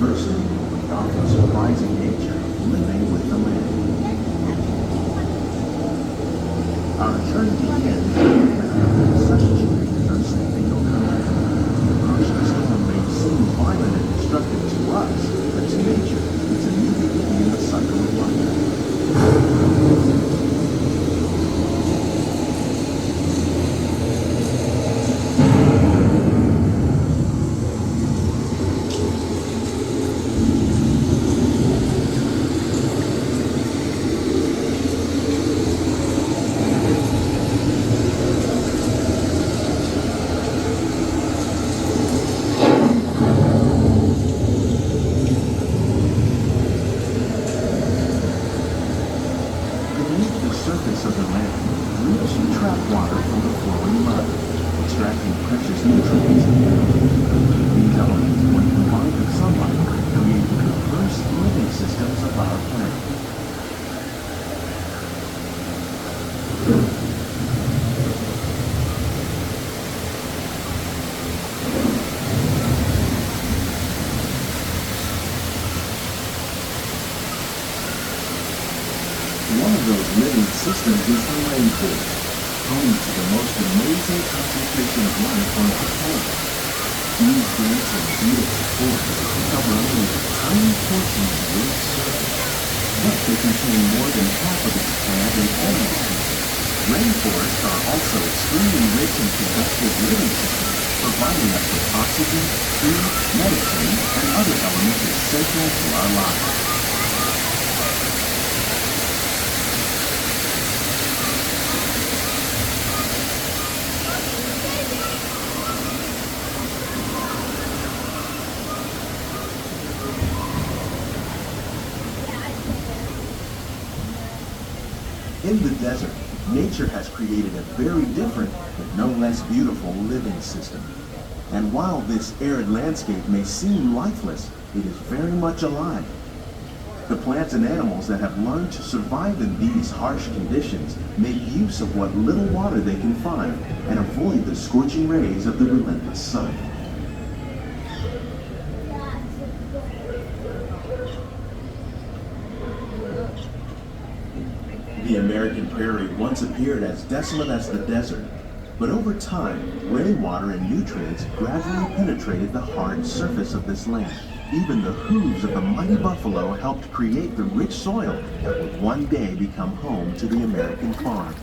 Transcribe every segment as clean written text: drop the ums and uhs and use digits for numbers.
diversity, the often surprising nature of living with the land. Our journey begins with such changes are sweeping over the land. The approaching storm may seem violent and destructive to us, but to nature, it's a new beginning in the cycle of life. One of those living systems is the rainforest, home to the most amazing concentration of life on the planet. These dense and beautiful forests cover only a tiny portion of the Earth's surface, but they contain more than half of its plant and animal species. Rainforests are also extremely rich in productive living systems, providing us with oxygen, food, medicine, and other elements essential to our lives. In the desert, nature has created a very different, but no less beautiful living system. And while this arid landscape may seem lifeless, it is very much alive. The plants and animals that have learned to survive in these harsh conditions make use of what little water they can find and avoid the scorching rays of the relentless sun. The American prairie once appeared as desolate as the desert, but over time, rainwater and nutrients gradually penetrated the hard surface of this land. Even the hooves of the mighty buffalo helped create the rich soil that would one day become home to the American farm.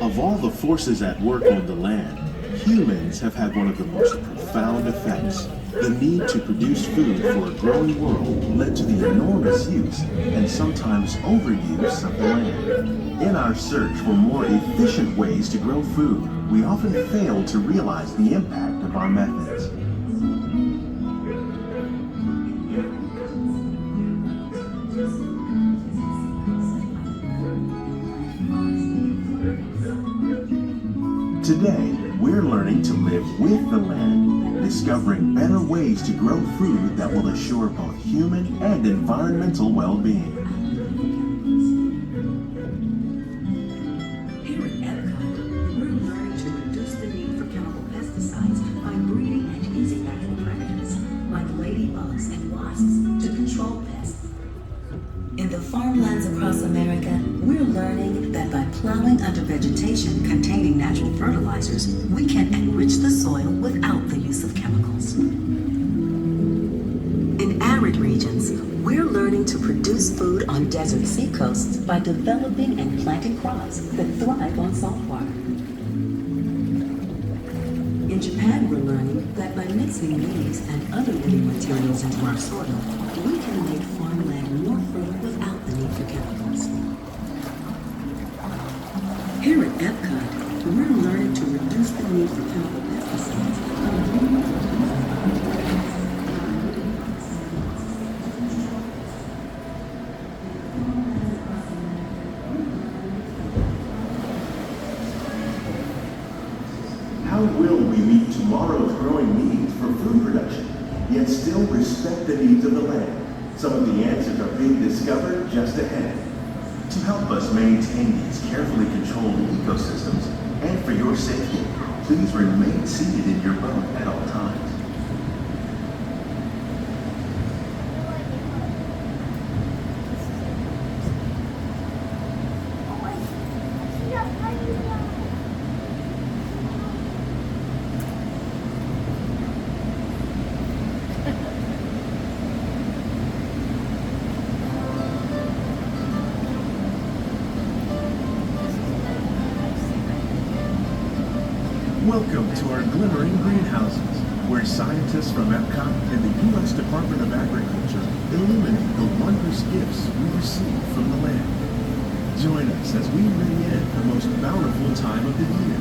Of all the forces at work on the land, humans have had one of the most profound effects. The need to produce food for a growing world led to the enormous use and sometimes overuse of the land. In our search for more efficient ways to grow food, we often fail to realize the impact of our methods. Today, we're learning to live with the land, discovering better ways to grow food that will assure both human and environmental well-being. Here at EPCOT, we're learning to reduce the need for chemical pesticides by breeding and using natural predators, like ladybugs and wasps, to control pests. In the farmlands across America, we're learning that by plowing under vegetation containing natural fertilizers, we can enrich the soil without the use of chemicals. In arid regions, we're learning to produce food on desert seacoasts by developing and planting crops that thrive on salt water. In Japan, we're learning that by mixing leaves and other living materials into our soil, we can make farmland more fertile without the need for chemicals. Here at EPCOT, we're learning to reduce the need for chemical pesticides by breeding and using How will we meet tomorrow's growing needs for food production, yet still respect the needs of the land? Some of the answers are being discovered just ahead. To help us maintain these carefully controlled ecosystems, and for your safety, please remain seated in your boat at all times. Welcome to our Glimmering greenhouses, where scientists from EPCOT and the U.S. Department of Agriculture illuminate the wondrous gifts we receive from the land. Join us as we ring in the most bountiful time of the year.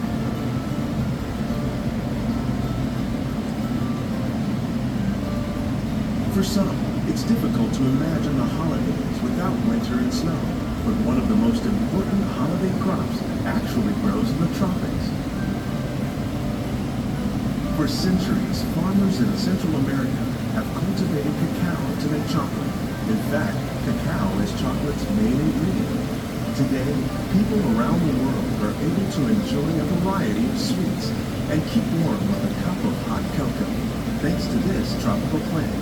For some, it's difficult to imagine the holidays without winter and snow, but one of the most important holiday crops actually grows in the tropics. For centuries, farmers in Central America have cultivated cacao to make chocolate. In fact, cacao is chocolate's main ingredient. Today, people around the world are able to enjoy a variety of sweets and keep warm with a cup of hot cocoa, thanks to this tropical plant.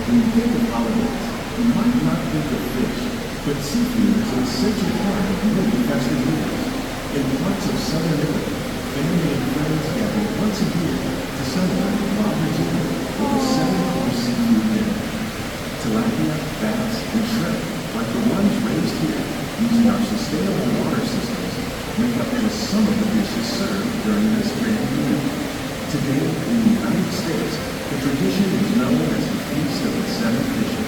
When you think of holidays, you might not think of fish, but seafood is an essential part of many festive meals. In parts of southern Italy, family and friends gather once a year to celebrate Walt Disney World with a 7-course seafood dinner. Tilapia, bass, and shrimp, like the ones raised here using our sustainable water systems, make up just some of the dishes served during this grand meal. Today, in the United States, the tradition is known as the Feast of the Seven Fishes.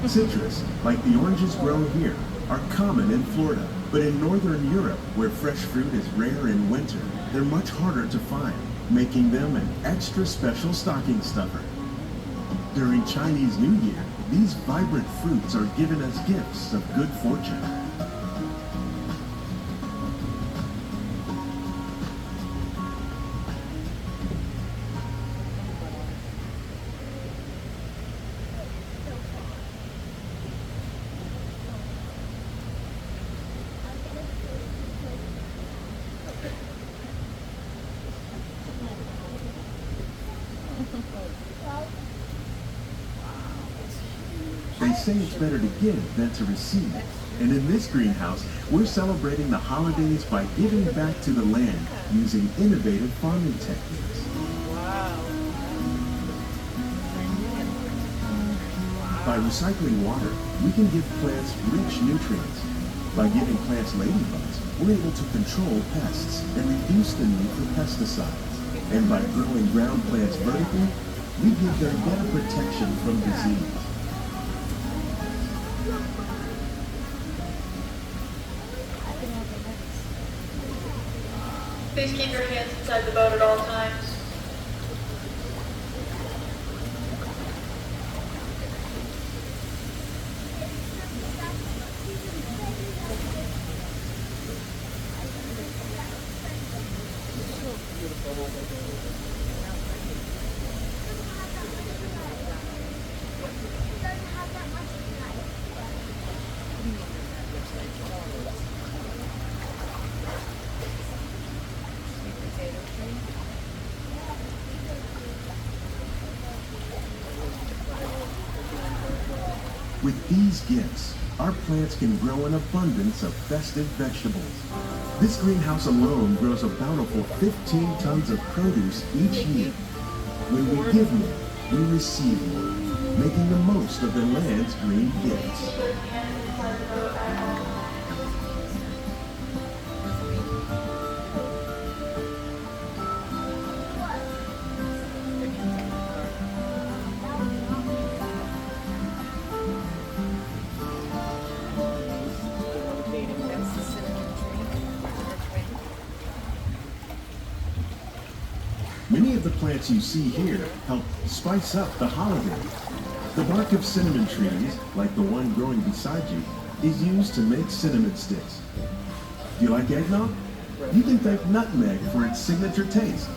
Citrus, like the oranges grown here, are common in Florida, but in Northern Europe, where fresh fruit is rare in winter, they're much harder to find, making them an extra special stocking stuffer. During Chinese New Year, these vibrant fruits are given as gifts of good fortune. They say it's better to give than to receive. And in this greenhouse, we're celebrating the holidays by giving back to the land using innovative farming techniques. By recycling water, we can give plants rich nutrients. By giving plants ladybugs, we're able to control pests and reduce the need for pesticides. And by growing ground plants vertically, we give them better protection from disease. Please keep your hands inside the boat at all times. With these gifts, our plants can grow an abundance of festive vegetables. This greenhouse alone grows a bountiful 15 tons of produce each year. When we give more, we receive more, making the most of the land's green gifts. Many of the plants you see here help spice up the holidays. The bark of cinnamon trees, like the one growing beside you, is used to make cinnamon sticks. Do you like eggnog? You can thank nutmeg for its signature taste.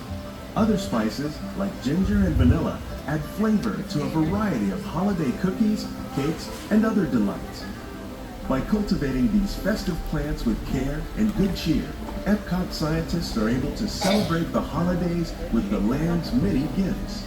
Other spices, like ginger and vanilla, add flavor to a variety of holiday cookies, cakes, and other delights. By cultivating these festive plants with care and good cheer, EPCOT scientists are able to celebrate the holidays with the land's many gifts.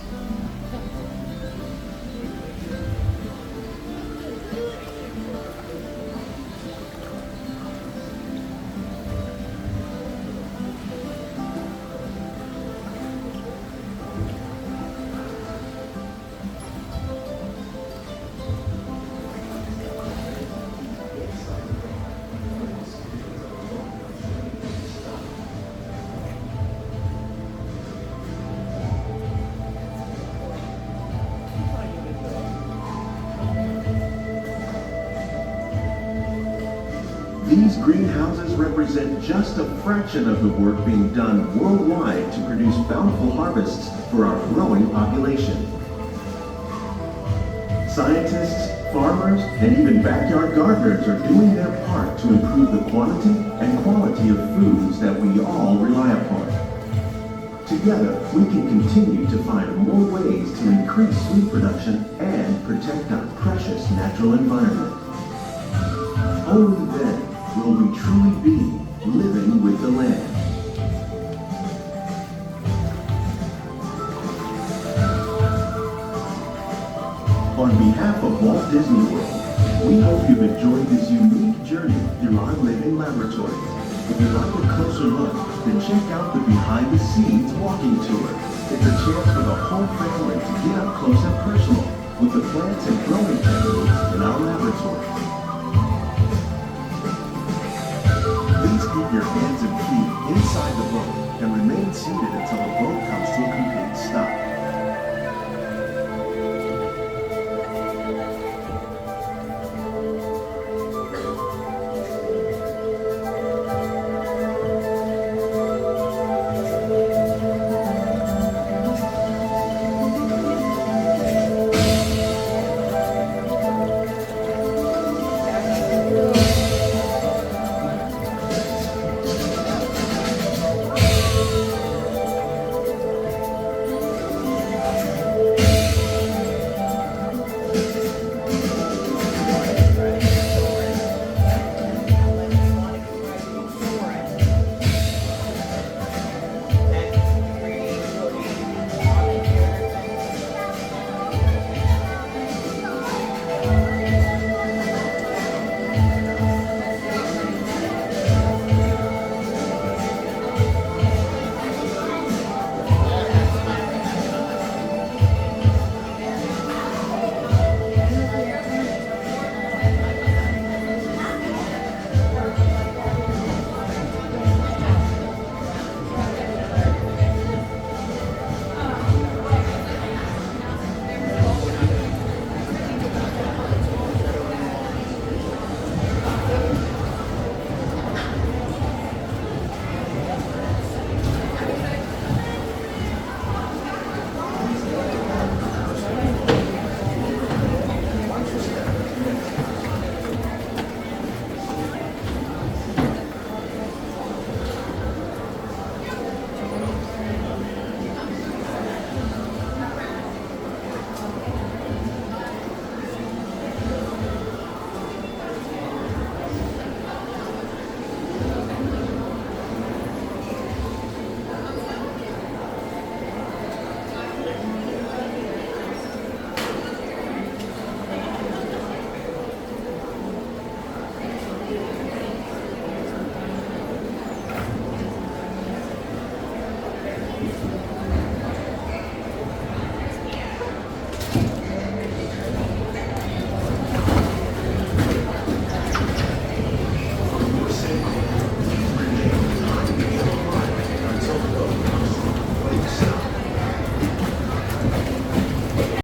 These greenhouses represent just a fraction of the work being done worldwide to produce bountiful harvests for our growing population. Scientists, farmers, and even backyard gardeners are doing their part to improve the quantity and quality of foods that we all rely upon. Together, we can continue to find more ways to increase food production and protect our precious natural environment. Only then will we truly be living with the land. On behalf of Walt Disney World, we hope you've enjoyed this unique journey through our living laboratory. If you'd like a closer look, then check out the behind-the-scenes walking tour. It's a chance for the whole family to get up close and personal with the plants and growing techniques in our laboratory. Please keep your hands and feet inside the boat and remain seated until the boat comes to a complete stop.